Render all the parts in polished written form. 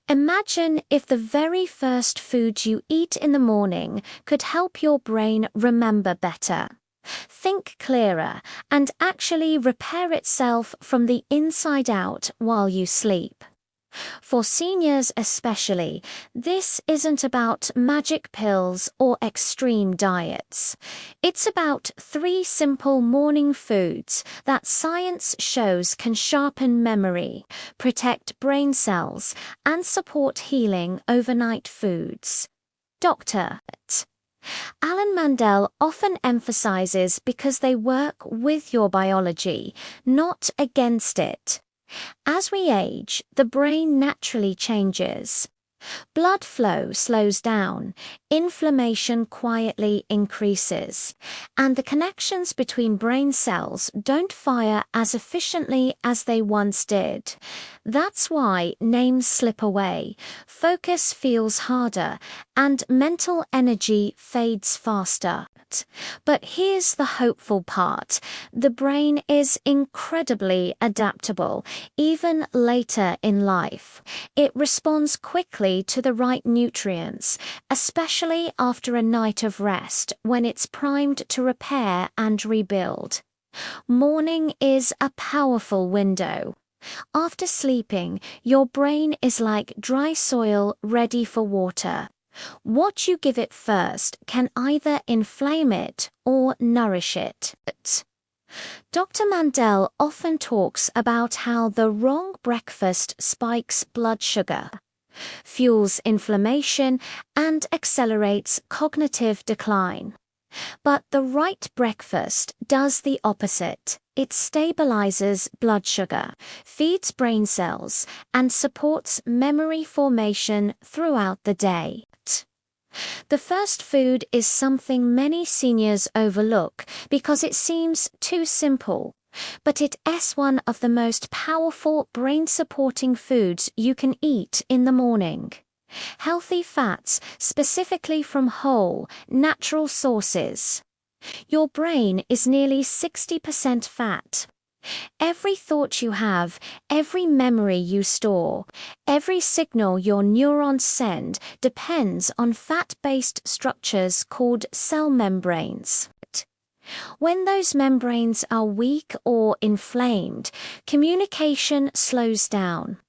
Imagine if the very first food you eat in the morning could help your brain remember better, think clearer, and actually repair itself from the inside out while you sleep. For seniors especially, this isn't about magic pills or extreme diets. It's about 3 simple morning foods that science shows can sharpen memory, protect brain cells, and support healing overnight foods. Dr. Alan Mandel often emphasizes because they work with your biology, not against it. As we age, the brain naturally changes. Blood flow slows down, inflammation quietly increases, and the connections between brain cells don't fire as efficiently as they once did. That's why names slip away, focus feels harder, and mental energy fades faster. But here's the hopeful part. The brain is incredibly adaptable, even later in life. It responds quickly to the right nutrients, especially after a night of rest when it's primed to repair and rebuild. Morning is a powerful window. After sleeping, your brain is like dry soil ready for water. What you give it first can either inflame it or nourish it. Dr. Mandel often talks about how the wrong breakfast spikes blood sugar, fuels inflammation, and accelerates cognitive decline. But the right breakfast does the opposite. It stabilizes blood sugar, feeds brain cells, and supports memory formation throughout the day. The first food is something many seniors overlook because it seems too simple, but it's one of the most powerful brain-supporting foods you can eat in the morning. Healthy fats, specifically from whole, natural sources. Your brain is nearly 60% fat. Every thought you have, every memory you store, every signal your neurons send depends on fat-based structures called cell membranes. When those membranes are weak or inflamed, communication slows down.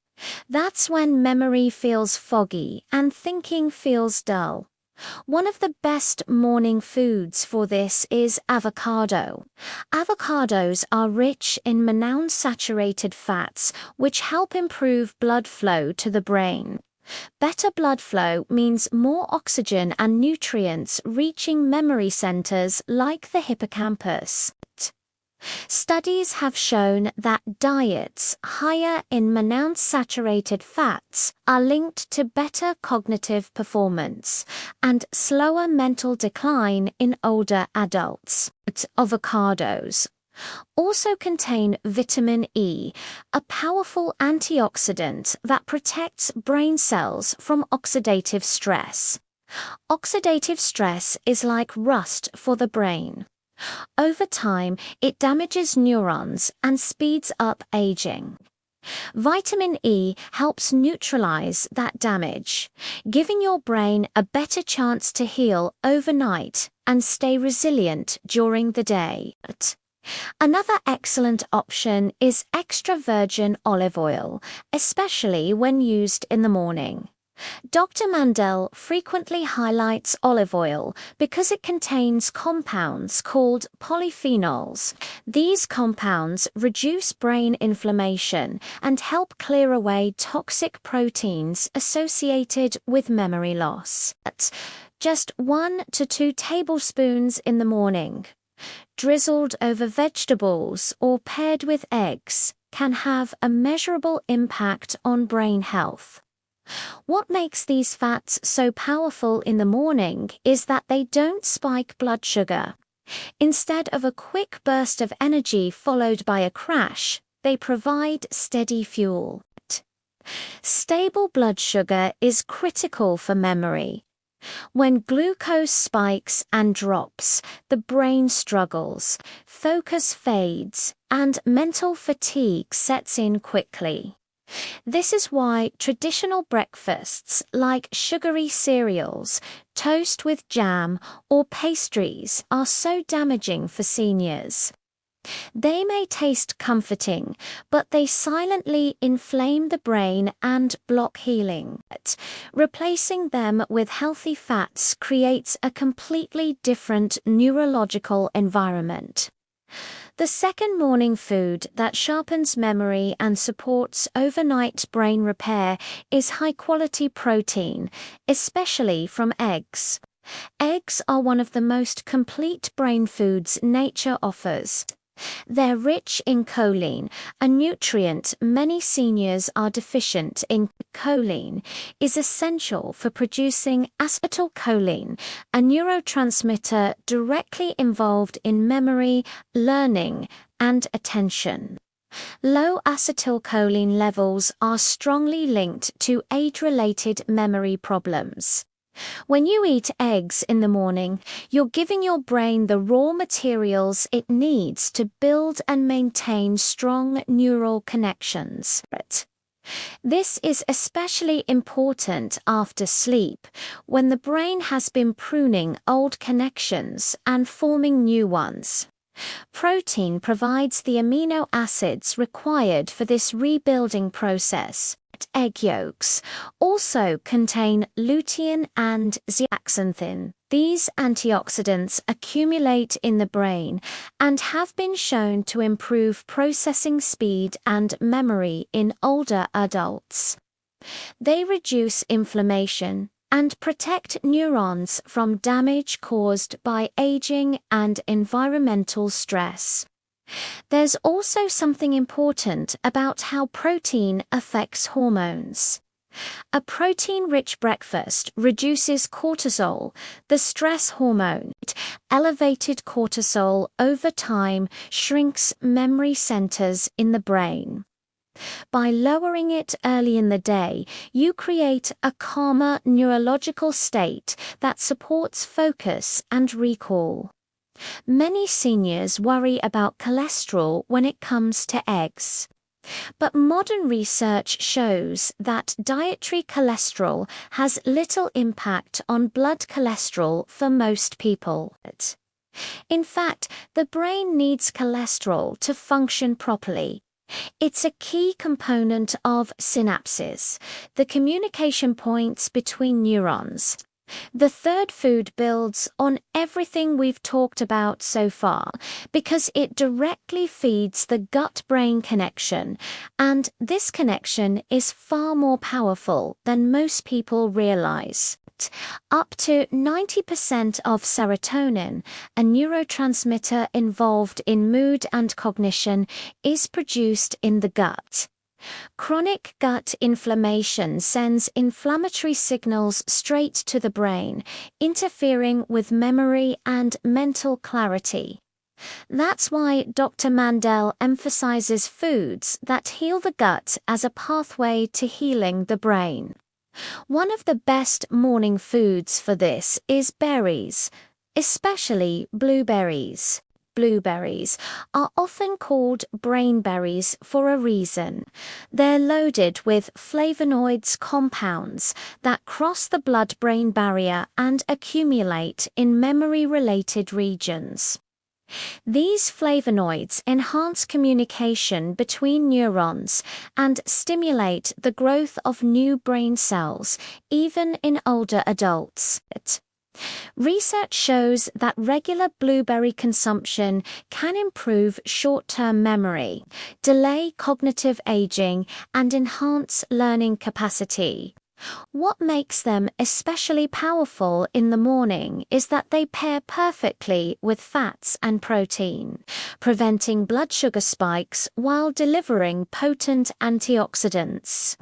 That's when memory feels foggy and thinking feels dull. One of the best morning foods for this is avocado. Avocados are rich in monounsaturated fats, which help improve blood flow to the brain. Better blood flow means more oxygen and nutrients reaching memory centers like the hippocampus. Studies have shown that diets higher in monounsaturated fats are linked to better cognitive performance and slower mental decline in older adults. Avocados also contain vitamin E, a powerful antioxidant that protects brain cells from oxidative stress. Oxidative stress is like rust for the brain. Over time, it damages neurons and speeds up aging. Vitamin E helps neutralize that damage, giving your brain a better chance to heal overnight and stay resilient during the day. Another excellent option is extra virgin olive oil, especially when used in the morning. Dr. Mandel frequently highlights olive oil because it contains compounds called polyphenols. These compounds reduce brain inflammation and help clear away toxic proteins associated with memory loss. Just 1 to 2 tablespoons in the morning, drizzled over vegetables or paired with eggs, can have a measurable impact on brain health. What makes these fats so powerful in the morning is that they don't spike blood sugar. Instead of a quick burst of energy followed by a crash, they provide steady fuel. Stable blood sugar is critical for memory. When glucose spikes and drops, the brain struggles, focus fades, and mental fatigue sets in quickly. This is why traditional breakfasts like sugary cereals, toast with jam, or pastries are so damaging for seniors. They may taste comforting, but they silently inflame the brain and block healing. Replacing them with healthy fats creates a completely different neurological environment. The second morning food that sharpens memory and supports overnight brain repair is high-quality protein, especially from eggs. Eggs are one of the most complete brain foods nature offers. They're rich in choline, a nutrient many seniors are deficient in. Choline is essential for producing acetylcholine, a neurotransmitter directly involved in memory, learning, and attention. Low acetylcholine levels are strongly linked to age-related memory problems. When you eat eggs in the morning, you're giving your brain the raw materials it needs to build and maintain strong neural connections. This is especially important after sleep, when the brain has been pruning old connections and forming new ones. Protein provides the amino acids required for this rebuilding process. Egg yolks also contain lutein and zeaxanthin. These antioxidants accumulate in the brain and have been shown to improve processing speed and memory in older adults. They reduce inflammation and protect neurons from damage caused by aging and environmental stress. There's also something important about how protein affects hormones. A protein-rich breakfast reduces cortisol, the stress hormone. Elevated cortisol over time shrinks memory centers in the brain. By lowering it early in the day, you create a calmer neurological state that supports focus and recall. Many seniors worry about cholesterol when it comes to eggs. But modern research shows that dietary cholesterol has little impact on blood cholesterol for most people. In fact, the brain needs cholesterol to function properly. It's a key component of synapses, the communication points between neurons. The third food builds on everything we've talked about so far because it directly feeds the gut-brain connection, and this connection is far more powerful than most people realize. Up to 90% of serotonin, a neurotransmitter involved in mood and cognition, is produced in the gut. Chronic gut inflammation sends inflammatory signals straight to the brain, interfering with memory and mental clarity. That's why Dr. Mandel emphasizes foods that heal the gut as a pathway to healing the brain. One of the best morning foods for this is berries, especially blueberries. Blueberries are often called brainberries for a reason. They're loaded with flavonoids compounds that cross the blood-brain barrier and accumulate in memory-related regions. These flavonoids enhance communication between neurons and stimulate the growth of new brain cells, even in older adults. Research shows that regular blueberry consumption can improve short-term memory, delay cognitive aging, and enhance learning capacity. What makes them especially powerful in the morning is that they pair perfectly with fats and protein, preventing blood sugar spikes while delivering potent antioxidants.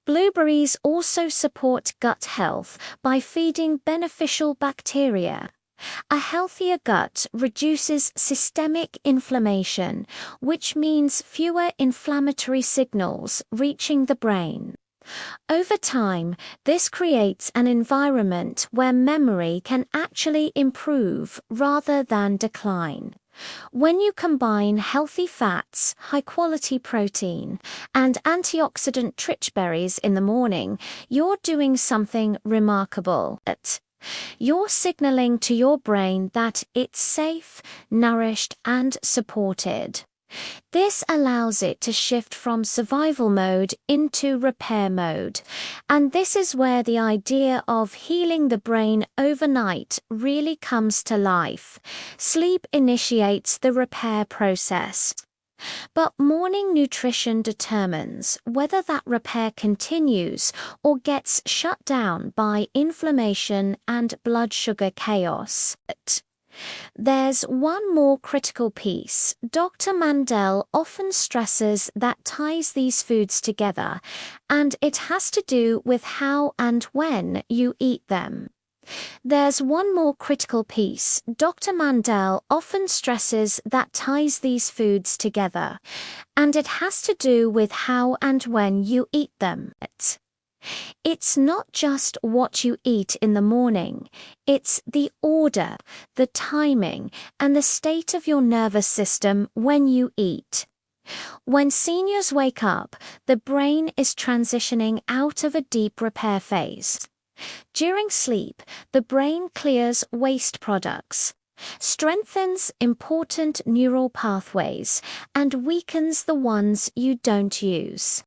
Blueberries also support gut health by feeding beneficial bacteria. A healthier gut reduces systemic inflammation, which means fewer inflammatory signals reaching the brain. Over time, this creates an environment where memory can actually improve rather than decline. When you combine healthy fats, high-quality protein, and antioxidant-rich berries in the morning, you're doing something remarkable. You're signaling to your brain that it's safe, nourished, and supported. This allows it to shift from survival mode into repair mode, and this is where the idea of healing the brain overnight really comes to life. Sleep initiates the repair process. But morning nutrition determines whether that repair continues or gets shut down by inflammation and blood sugar chaos. There's one more critical piece. Dr. Mandel often stresses that ties these foods together, and it has to do with how and when you eat them. There's one more critical piece. Dr. Mandel often stresses that ties these foods together, and it has to do with how and when you eat them. It's not just what you eat in the morning, it's the order, the timing, and the state of your nervous system when you eat. When seniors wake up, the brain is transitioning out of a deep repair phase. During sleep, the brain clears waste products, strengthens important neural pathways, and weakens the ones you don't use.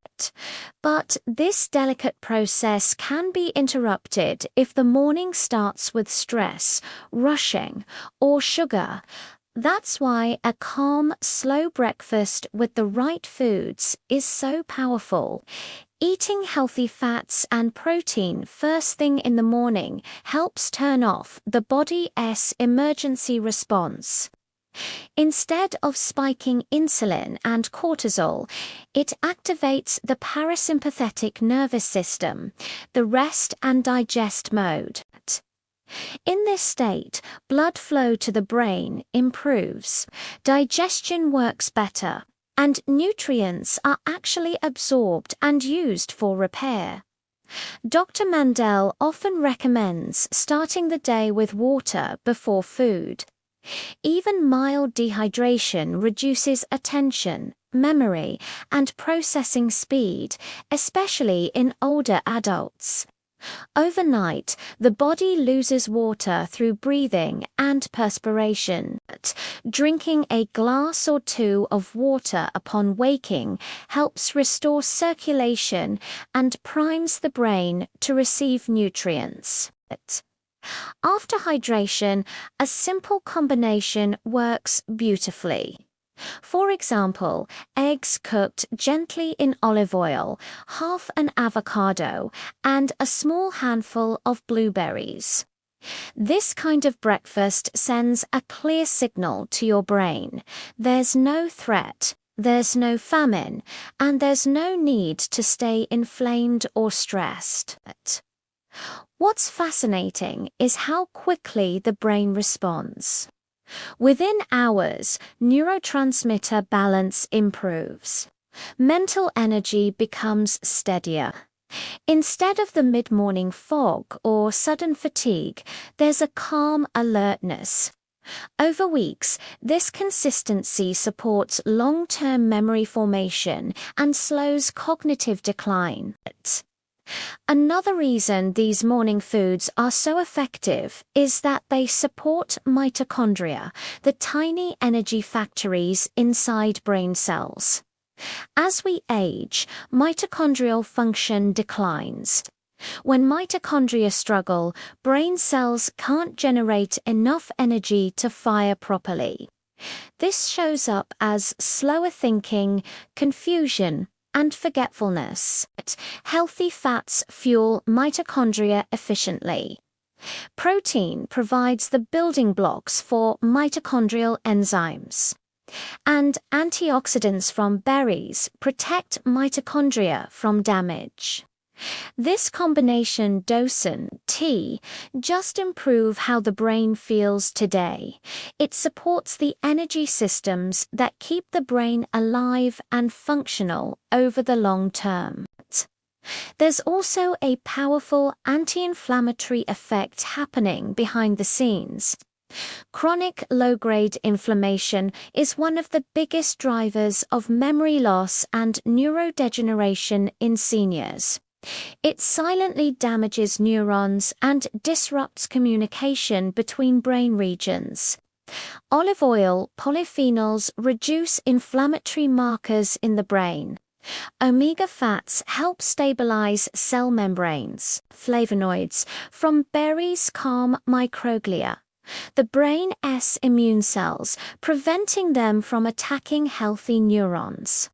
But this delicate process can be interrupted if the morning starts with stress, rushing, or sugar. That's why a calm, slow breakfast with the right foods is so powerful. Eating healthy fats and protein first thing in the morning helps turn off the body's emergency response. Instead of spiking insulin and cortisol, it activates the parasympathetic nervous system, the rest and digest mode. In this state, blood flow to the brain improves, digestion works better, and nutrients are actually absorbed and used for repair. Dr. Mandel often recommends starting the day with water before food. Even mild dehydration reduces attention, memory, and processing speed, especially in older adults. Overnight, the body loses water through breathing and perspiration. Drinking a glass or two of water upon waking helps restore circulation and primes the brain to receive nutrients. After hydration, a simple combination works beautifully. For example, eggs cooked gently in olive oil, half an avocado, and a small handful of blueberries. This kind of breakfast sends a clear signal to your brain. There's no threat, there's no famine, and there's no need to stay inflamed or stressed. What's fascinating is how quickly the brain responds. Within hours, neurotransmitter balance improves. Mental energy becomes steadier. Instead of the mid-morning fog or sudden fatigue, there's a calm alertness. Over weeks, this consistency supports long-term memory formation and slows cognitive decline. Another reason these morning foods are so effective is that they support mitochondria, the tiny energy factories inside brain cells. As we age, mitochondrial function declines. When mitochondria struggle, brain cells can't generate enough energy to fire properly. This shows up as slower thinking, confusion, and forgetfulness. Healthy fats fuel mitochondria efficiently. Protein provides the building blocks for mitochondrial enzymes. And antioxidants from berries protect mitochondria from damage. This combination doesn't just improve how the brain feels today. It supports the energy systems that keep the brain alive and functional over the long term. There's also a powerful anti-inflammatory effect happening behind the scenes. Chronic low-grade inflammation is one of the biggest drivers of memory loss and neurodegeneration in seniors. It silently damages neurons and disrupts communication between brain regions. Olive oil polyphenols reduce inflammatory markers in the brain. Omega fats help stabilize cell membranes. Flavonoids from berries calm microglia, the brain's immune cells, preventing them from attacking healthy neurons.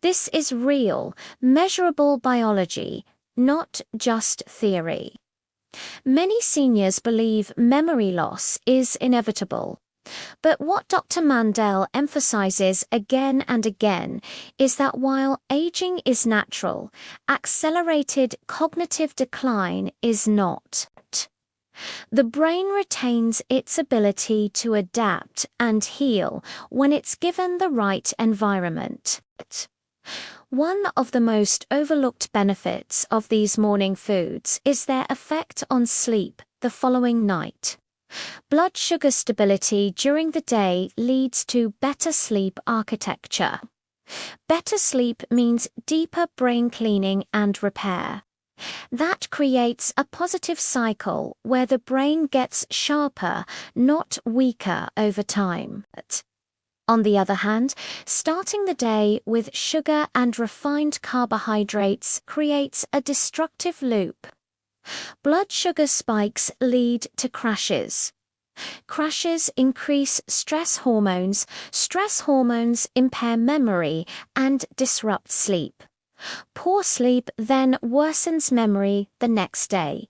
This is real, measurable biology, not just theory. Many seniors believe memory loss is inevitable. But what Dr. Mandel emphasizes again and again is that while aging is natural, accelerated cognitive decline is not. The brain retains its ability to adapt and heal when it's given the right environment. One of the most overlooked benefits of these morning foods is their effect on sleep the following night. Blood sugar stability during the day leads to better sleep architecture. Better sleep means deeper brain cleaning and repair. That creates a positive cycle where the brain gets sharper, not weaker over time. On the other hand, starting the day with sugar and refined carbohydrates creates a destructive loop. Blood sugar spikes lead to crashes. Crashes increase stress hormones impair memory and disrupt sleep. Poor sleep then worsens memory the next day.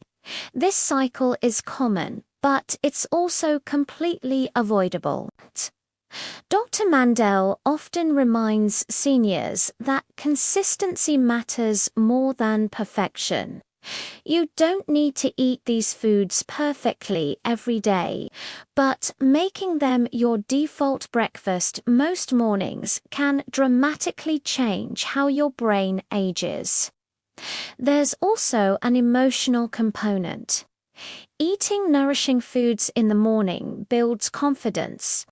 This cycle is common, but it's also completely avoidable. Dr. Mandel often reminds seniors that consistency matters more than perfection. You don't need to eat these foods perfectly every day, but making them your default breakfast most mornings can dramatically change how your brain ages. There's also an emotional component. Eating nourishing foods in the morning builds confidence.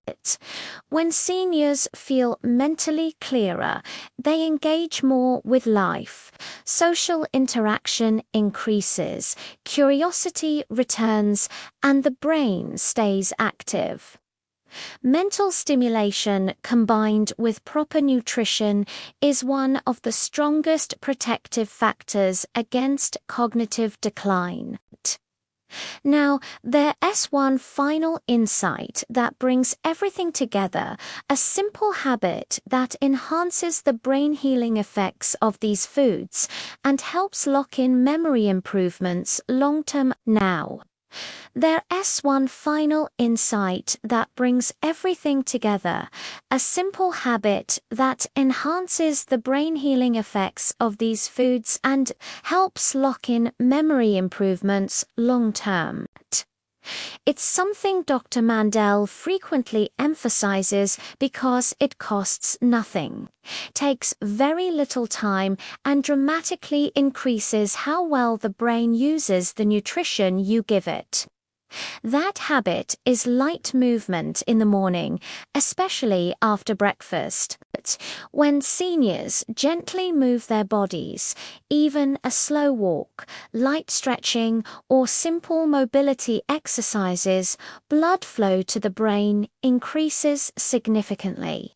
When seniors feel mentally clearer, they engage more with life. Social interaction increases, curiosity returns, and the brain stays active. Mental stimulation combined with proper nutrition is one of the strongest protective factors against cognitive decline. Now, there's one final insight that brings everything together, a simple habit that enhances the brain healing effects of these foods and helps lock in memory improvements long-term. Now, there's one final insight that brings everything together, a simple habit that enhances the brain healing effects of these foods and helps lock in memory improvements long-term. It's something Dr. Mandel frequently emphasizes because it costs nothing, takes very little time, and dramatically increases how well the brain uses the nutrition you give it. That habit is light movement in the morning, especially after breakfast. When seniors gently move their bodies, even a slow walk, light stretching, or simple mobility exercises, blood flow to the brain increases significantly.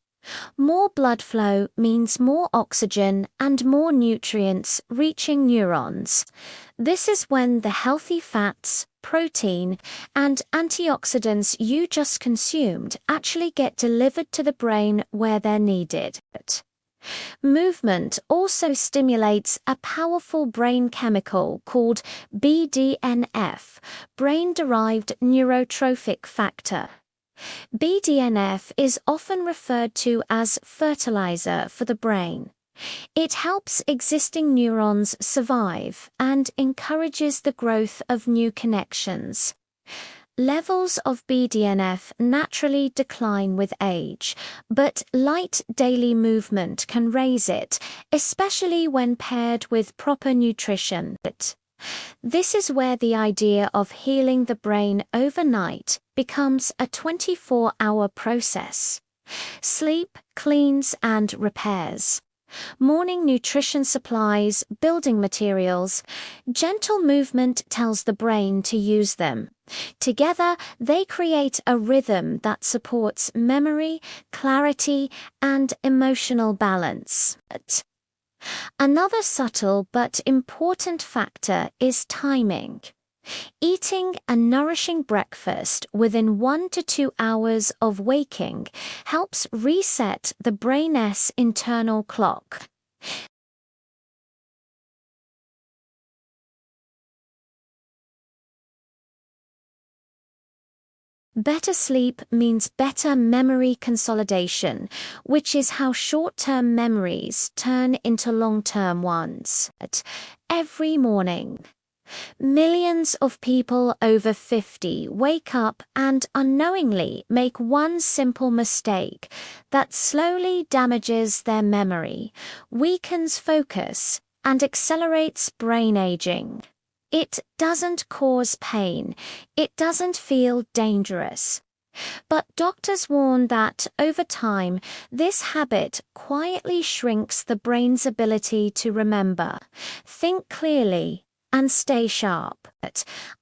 More blood flow means more oxygen and more nutrients reaching neurons. This is when the healthy fats, protein, and antioxidants you just consumed actually get delivered to the brain where they're needed. Movement also stimulates a powerful brain chemical called BDNF, brain-derived neurotrophic factor. BDNF is often referred to as fertilizer for the brain. It helps existing neurons survive and encourages the growth of new connections. Levels of BDNF naturally decline with age, but light daily movement can raise it, especially when paired with proper nutrition. This is where the idea of healing the brain overnight becomes a 24-hour process. Sleep cleans and repairs. Morning nutrition supplies, building materials. Gentle movement tells the brain to use them. Together, they create a rhythm that supports memory, clarity, and emotional balance. Another subtle but important factor is timing. Eating a nourishing breakfast within 1 to 2 hours of waking helps reset the brain's internal clock. Better sleep means better memory consolidation, which is how short-term memories turn into long-term ones. Every morning, millions of people over 50 wake up and unknowingly make one simple mistake that slowly damages their memory, weakens focus, and accelerates brain aging. It doesn't cause pain. It doesn't feel dangerous. But doctors warn that, over time, this habit quietly shrinks the brain's ability to remember, think clearly, and stay sharp.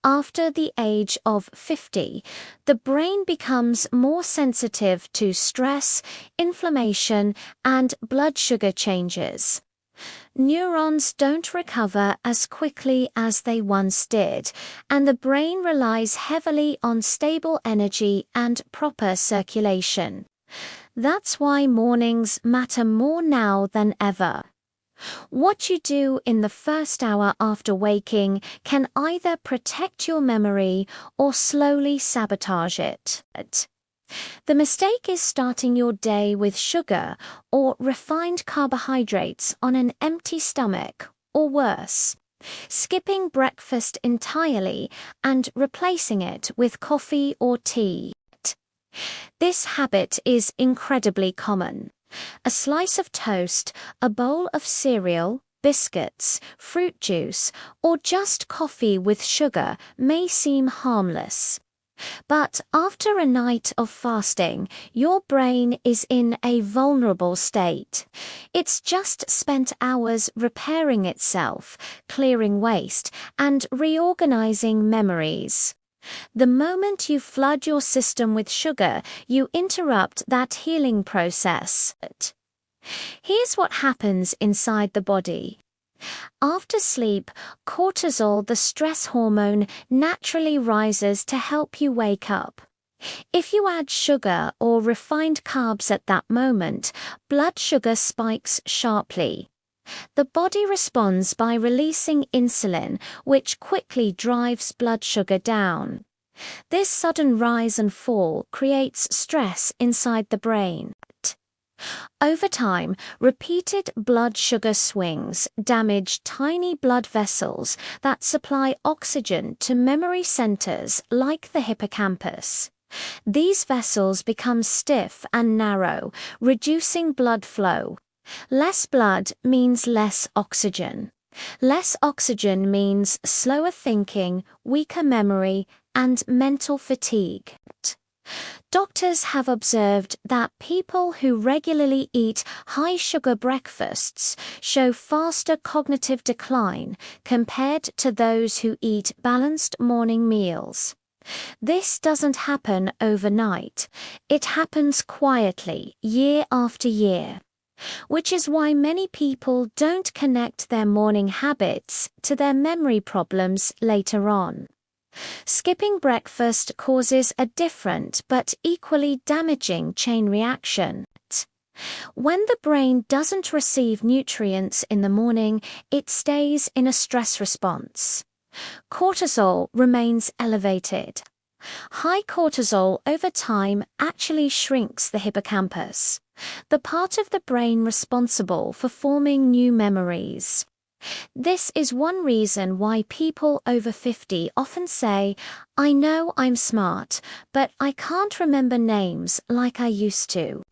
After the age of 50, the brain becomes more sensitive to stress, inflammation, and blood sugar changes. Neurons don't recover as quickly as they once did, and the brain relies heavily on stable energy and proper circulation. That's why mornings matter more now than ever. What you do in the first hour after waking can either protect your memory or slowly sabotage it. The mistake is starting your day with sugar or refined carbohydrates on an empty stomach, or worse, skipping breakfast entirely and replacing it with coffee or tea. This habit is incredibly common. A slice of toast, a bowl of cereal, biscuits, fruit juice, or just coffee with sugar may seem harmless. But after a night of fasting, your brain is in a vulnerable state. It's just spent hours repairing itself, clearing waste, and reorganizing memories. The moment you flood your system with sugar, you interrupt that healing process. Here's what happens inside the body. After sleep, cortisol, the stress hormone, naturally rises to help you wake up. If you add sugar or refined carbs at that moment, blood sugar spikes sharply. The body responds by releasing insulin, which quickly drives blood sugar down. This sudden rise and fall creates stress inside the brain. Over time, repeated blood sugar swings damage tiny blood vessels that supply oxygen to memory centers like the hippocampus. These vessels become stiff and narrow, reducing blood flow. Less blood means less oxygen. Less oxygen means slower thinking, weaker memory, and mental fatigue. Doctors have observed that people who regularly eat high-sugar breakfasts show faster cognitive decline compared to those who eat balanced morning meals. This doesn't happen overnight. It happens quietly, year after year, which is why many people don't connect their morning habits to their memory problems later on. Skipping breakfast causes a different but equally damaging chain reaction. When the brain doesn't receive nutrients in the morning, it stays in a stress response. Cortisol remains elevated. High cortisol over time actually shrinks the hippocampus, the part of the brain responsible for forming new memories. This is one reason why people over 50 often say, "I know I'm smart, but I can't remember names like I used to."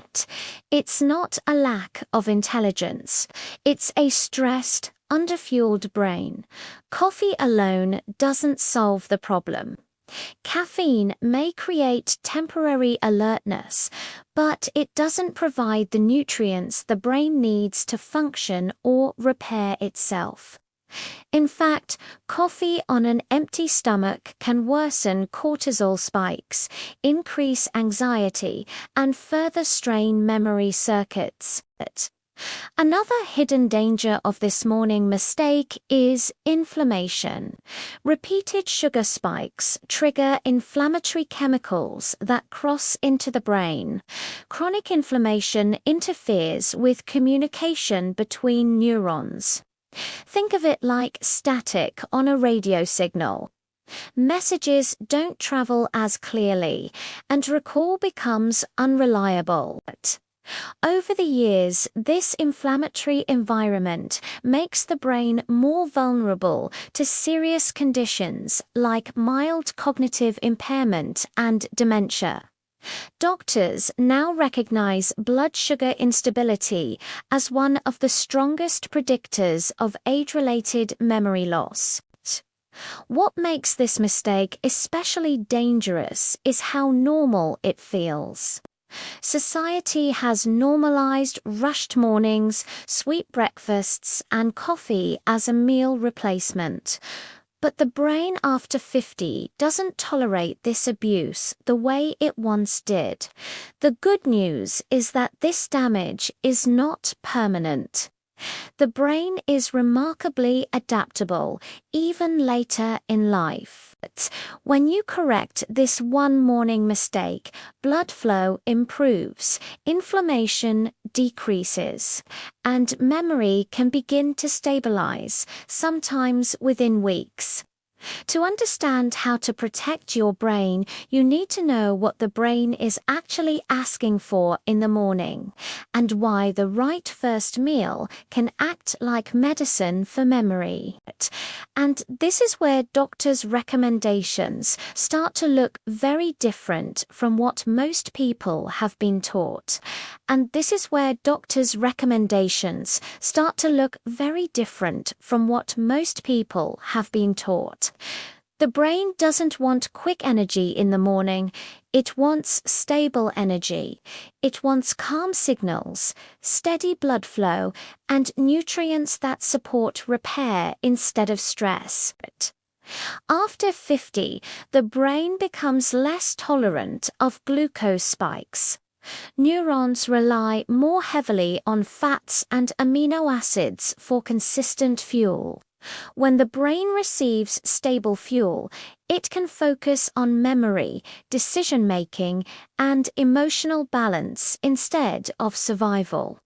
It's not a lack of intelligence. It's a stressed, underfueled brain. Coffee alone doesn't solve the problem. Caffeine may create temporary alertness, but it doesn't provide the nutrients the brain needs to function or repair itself. In fact, coffee on an empty stomach can worsen cortisol spikes, increase anxiety, and further strain memory circuits. Another hidden danger of this morning mistake is inflammation. Repeated sugar spikes trigger inflammatory chemicals that cross into the brain. Chronic inflammation interferes with communication between neurons. Think of it like static on a radio signal. Messages don't travel as clearly, and recall becomes unreliable. Over the years, this inflammatory environment makes the brain more vulnerable to serious conditions like mild cognitive impairment and dementia. Doctors now recognize blood sugar instability as one of the strongest predictors of age-related memory loss. What makes this mistake especially dangerous is how normal it feels. Society has normalized rushed mornings, sweet breakfasts, and coffee as a meal replacement. But the brain after 50 doesn't tolerate this abuse the way it once did. The good news is that this damage is not permanent. The brain is remarkably adaptable, even later in life. When you correct this one morning mistake, blood flow improves, inflammation decreases, and memory can begin to stabilize, sometimes within weeks. To understand how to protect your brain, you need to know what the brain is actually asking for in the morning, and why the right first meal can act like medicine for memory. And this is where doctors' recommendations start to look very different from what most people have been taught. And this is where doctors' recommendations start to look very different from what most people have been taught. The brain doesn't want quick energy in the morning. It wants stable energy. It wants calm signals, steady blood flow, and nutrients that support repair instead of stress. After 50, the brain becomes less tolerant of glucose spikes. Neurons rely more heavily on fats and amino acids for consistent fuel. When the brain receives stable fuel, it can focus on memory, decision-making, and emotional balance instead of survival.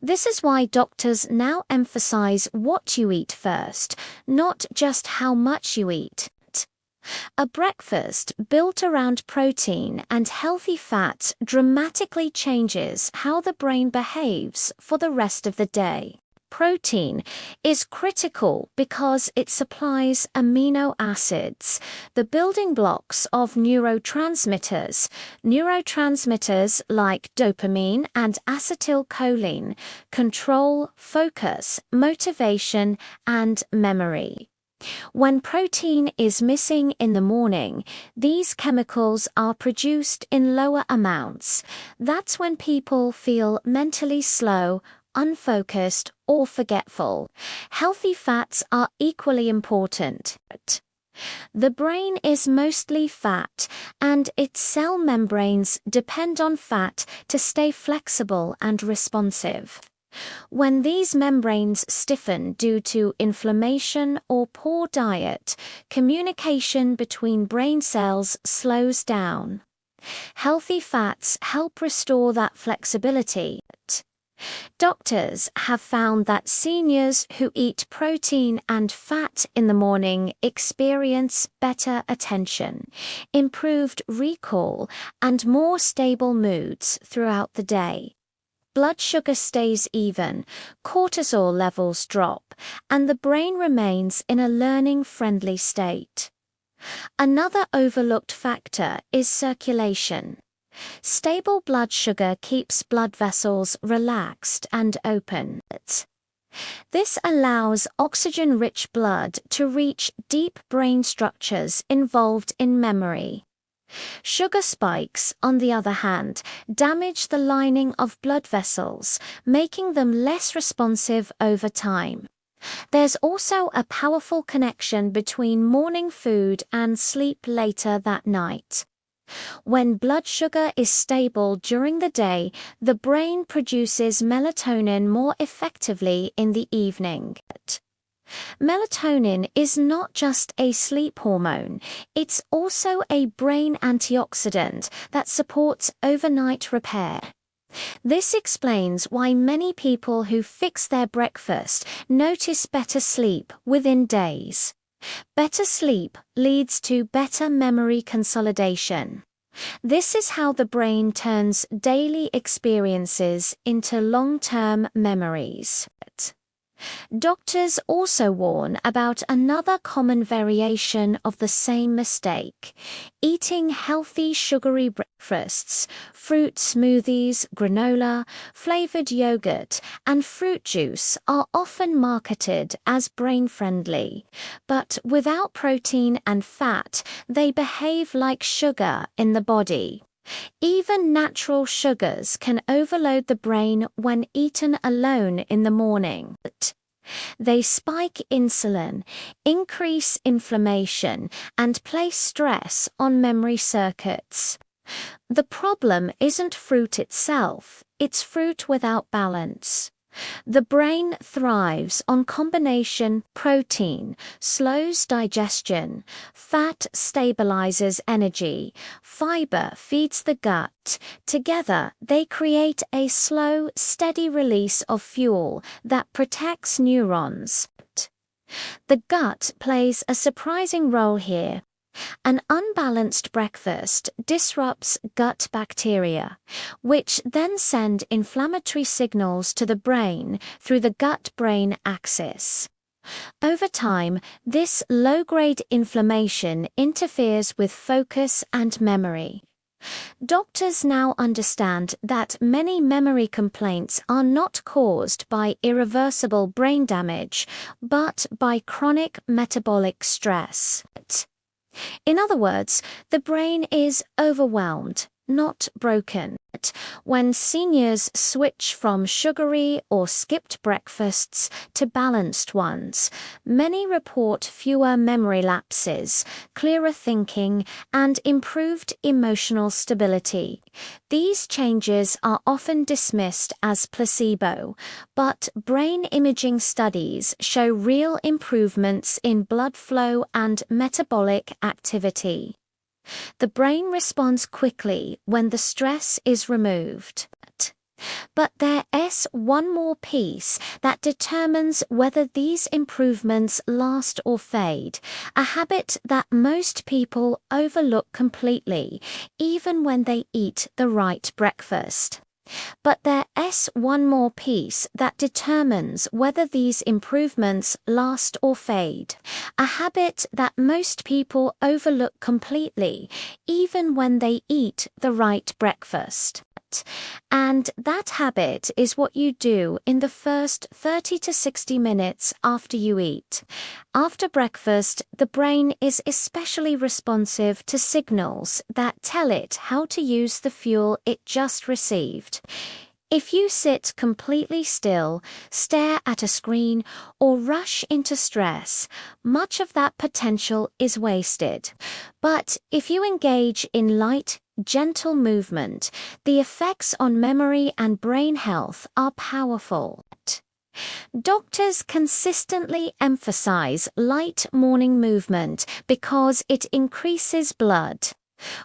This is why doctors now emphasize what you eat first, not just how much you eat. A breakfast built around protein and healthy fat dramatically changes how the brain behaves for the rest of the day. Protein is critical because it supplies amino acids, the building blocks of neurotransmitters. Neurotransmitters like dopamine and acetylcholine control focus, motivation, and memory. When protein is missing in the morning, these chemicals are produced in lower amounts. That's when people feel mentally slow, unfocused, or forgetful. Healthy fats are equally important. The brain is mostly fat, and its cell membranes depend on fat to stay flexible and responsive. When these membranes stiffen due to inflammation or poor diet, communication between brain cells slows down. Healthy fats help restore that flexibility. Doctors have found that seniors who eat protein and fat in the morning experience better attention, improved recall, and more stable moods throughout the day. Blood sugar stays even, cortisol levels drop, and the brain remains in a learning-friendly state. Another overlooked factor is circulation. Stable blood sugar keeps blood vessels relaxed and open. This allows oxygen-rich blood to reach deep brain structures involved in memory. Sugar spikes, on the other hand, damage the lining of blood vessels, making them less responsive over time. There's also a powerful connection between morning food and sleep later that night. When blood sugar is stable during the day, the brain produces melatonin more effectively in the evening. Melatonin is not just a sleep hormone, it's also a brain antioxidant that supports overnight repair. This explains why many people who fix their breakfast notice better sleep within days. Better sleep leads to better memory consolidation. This is how the brain turns daily experiences into long-term memories. Doctors also warn about another common variation of the same mistake: eating healthy sugary breakfasts. Fruit smoothies, granola, flavored yogurt, and fruit juice are often marketed as brain-friendly, but without protein and fat, they behave like sugar in the body. Even natural sugars can overload the brain when eaten alone in the morning. They spike insulin, increase inflammation, and place stress on memory circuits. The problem isn't fruit itself, it's fruit without balance. The brain thrives on combination. Protein slows digestion, fat stabilizes energy, fiber feeds the gut. Together, they create a slow, steady release of fuel that protects neurons. The gut plays a surprising role here. An unbalanced breakfast disrupts gut bacteria, which then send inflammatory signals to the brain through the gut-brain axis. Over time, this low-grade inflammation interferes with focus and memory. Doctors now understand that many memory complaints are not caused by irreversible brain damage, but by chronic metabolic stress. In other words, the brain is overwhelmed, not broken. When seniors switch from sugary or skipped breakfasts to balanced ones, many report fewer memory lapses, clearer thinking, and improved emotional stability. These changes are often dismissed as placebo, but brain imaging studies show real improvements in blood flow and metabolic activity. The brain responds quickly when the stress is removed. But there's one more piece that determines whether these improvements last or fade, a habit that most people overlook completely, even when they eat the right breakfast. But there's one more piece that determines whether these improvements last or fade, a habit that most people overlook completely, even when they eat the right breakfast. And that habit is what you do in the first 30 to 60 minutes after you eat. After breakfast, the brain is especially responsive to signals that tell it how to use the fuel it just received. If you sit completely still, stare at a screen, or rush into stress, much of that potential is wasted. But if you engage in light, gentle movement, the effects on memory and brain health are powerful. Doctors consistently emphasize light morning movement because it increases blood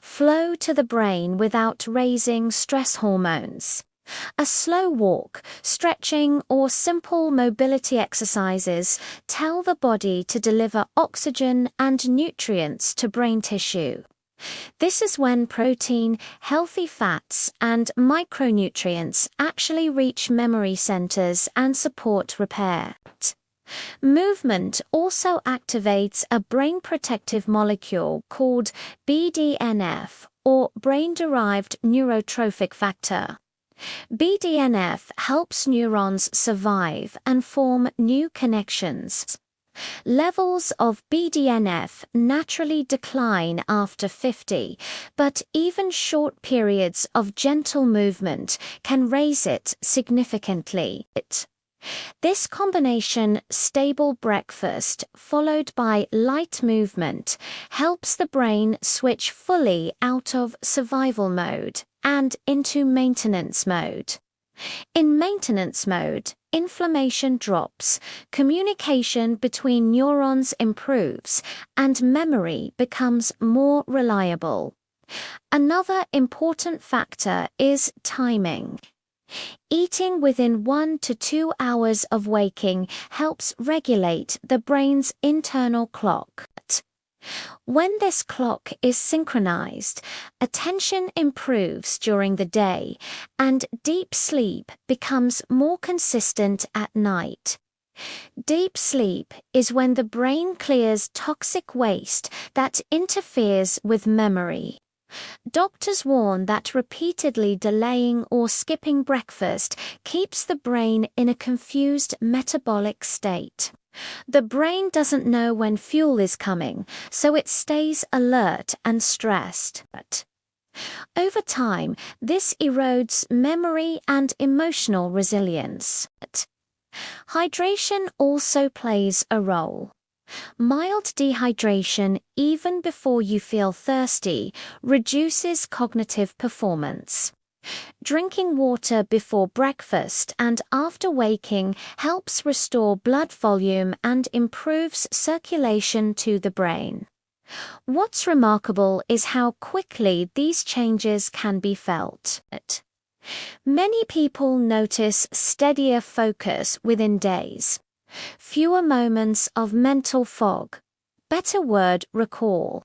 flow to the brain without raising stress hormones. A slow walk, stretching, or simple mobility exercises tell the body to deliver oxygen and nutrients to brain tissue. This is when protein, healthy fats, and micronutrients actually reach memory centers and support repair. Movement also activates a brain protective molecule called BDNF, or brain-derived neurotrophic factor. BDNF helps neurons survive and form new connections. Levels of BDNF naturally decline after 50, but even short periods of gentle movement can raise it significantly. This combination, stable breakfast followed by light movement, helps the brain switch fully out of survival mode and into maintenance mode. In maintenance mode, inflammation drops, communication between neurons improves, and memory becomes more reliable. Another important factor is timing. Eating within 1 to 2 hours of waking helps regulate the brain's internal clock. When this clock is synchronized, attention improves during the day, and deep sleep becomes more consistent at night. Deep sleep is when the brain clears toxic waste that interferes with memory. Doctors warn that repeatedly delaying or skipping breakfast keeps the brain in a confused metabolic state. The brain doesn't know when fuel is coming, so it stays alert and stressed. Over time, this erodes memory and emotional resilience. Hydration also plays a role. Mild dehydration, even before you feel thirsty, reduces cognitive performance. Drinking water before breakfast and after waking helps restore blood volume and improves circulation to the brain. What's remarkable is how quickly these changes can be felt. Many people notice steadier focus within days, fewer moments of mental fog, better word recall,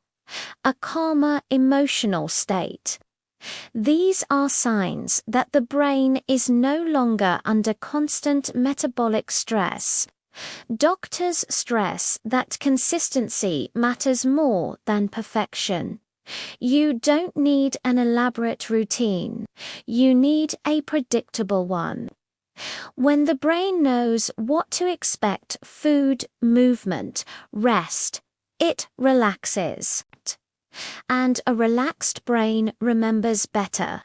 a calmer emotional state. These are signs that the brain is no longer under constant metabolic stress. Doctors stress that consistency matters more than perfection. You don't need an elaborate routine. You need a predictable one. When the brain knows what to expect, food, movement, rest, it relaxes. And a relaxed brain remembers better.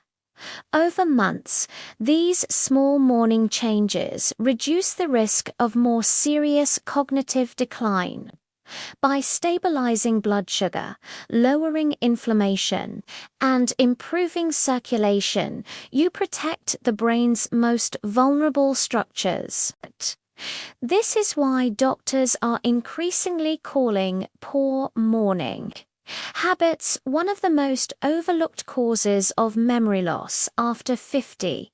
Over months, these small morning changes reduce the risk of more serious cognitive decline. By stabilizing blood sugar, lowering inflammation, and improving circulation, you protect the brain's most vulnerable structures. This is why doctors are increasingly calling poor morning habits one of the most overlooked causes of memory loss after 50.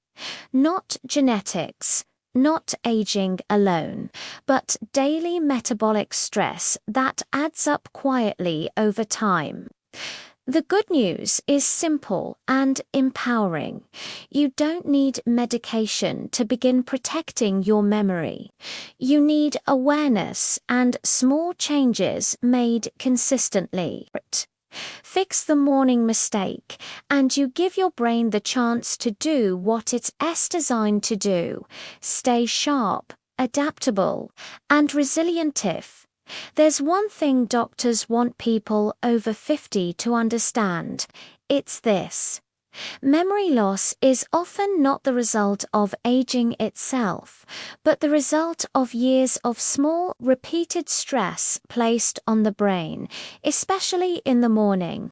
Not genetics, not aging alone, but daily metabolic stress that adds up quietly over time. The good news is simple and empowering. You don't need medication to begin protecting your memory. You need awareness and small changes made consistently. Fix the morning mistake, and you give your brain the chance to do what it's designed to do: stay sharp, adaptable, and resilient. There's one thing doctors want people over 50 to understand. It's this. Memory loss is often not the result of aging itself, but the result of years of small, repeated stress placed on the brain, especially in the morning.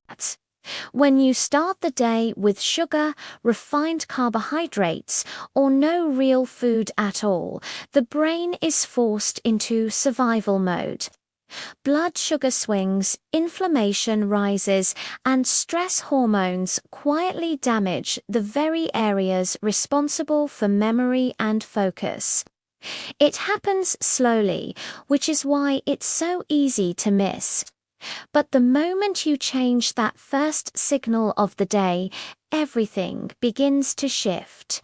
When you start the day with sugar, refined carbohydrates, or no real food at all, the brain is forced into survival mode. Blood sugar swings, inflammation rises, and stress hormones quietly damage the very areas responsible for memory and focus. It happens slowly, which is why it's so easy to miss. But the moment you change that first signal of the day, everything begins to shift.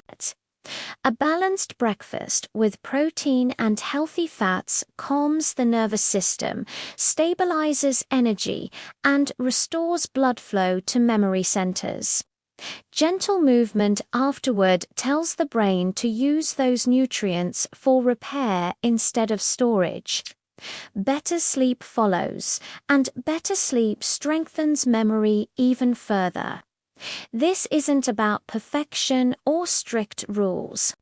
A balanced breakfast with protein and healthy fats calms the nervous system, stabilizes energy, and restores blood flow to memory centers. Gentle movement afterward tells the brain to use those nutrients for repair instead of storage. Better sleep follows, and better sleep strengthens memory even further. This isn't about perfection or strict rules.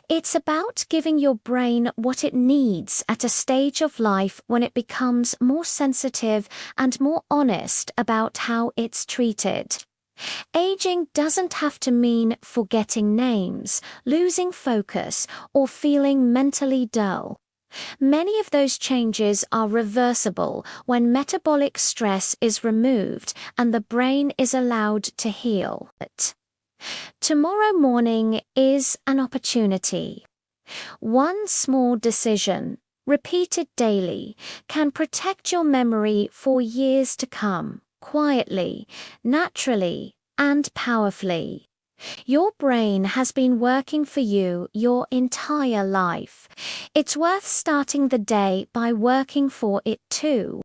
It's about giving your brain what it needs at a stage of life when it becomes more sensitive and more honest about how it's treated. Aging doesn't have to mean forgetting names, losing focus, or feeling mentally dull. Many of those changes are reversible when metabolic stress is removed and the brain is allowed to heal. Tomorrow morning is an opportunity. One small decision, repeated daily, can protect your memory for years to come, quietly, naturally, and powerfully. Your brain has been working for you your entire life. It's worth starting the day by working for it too.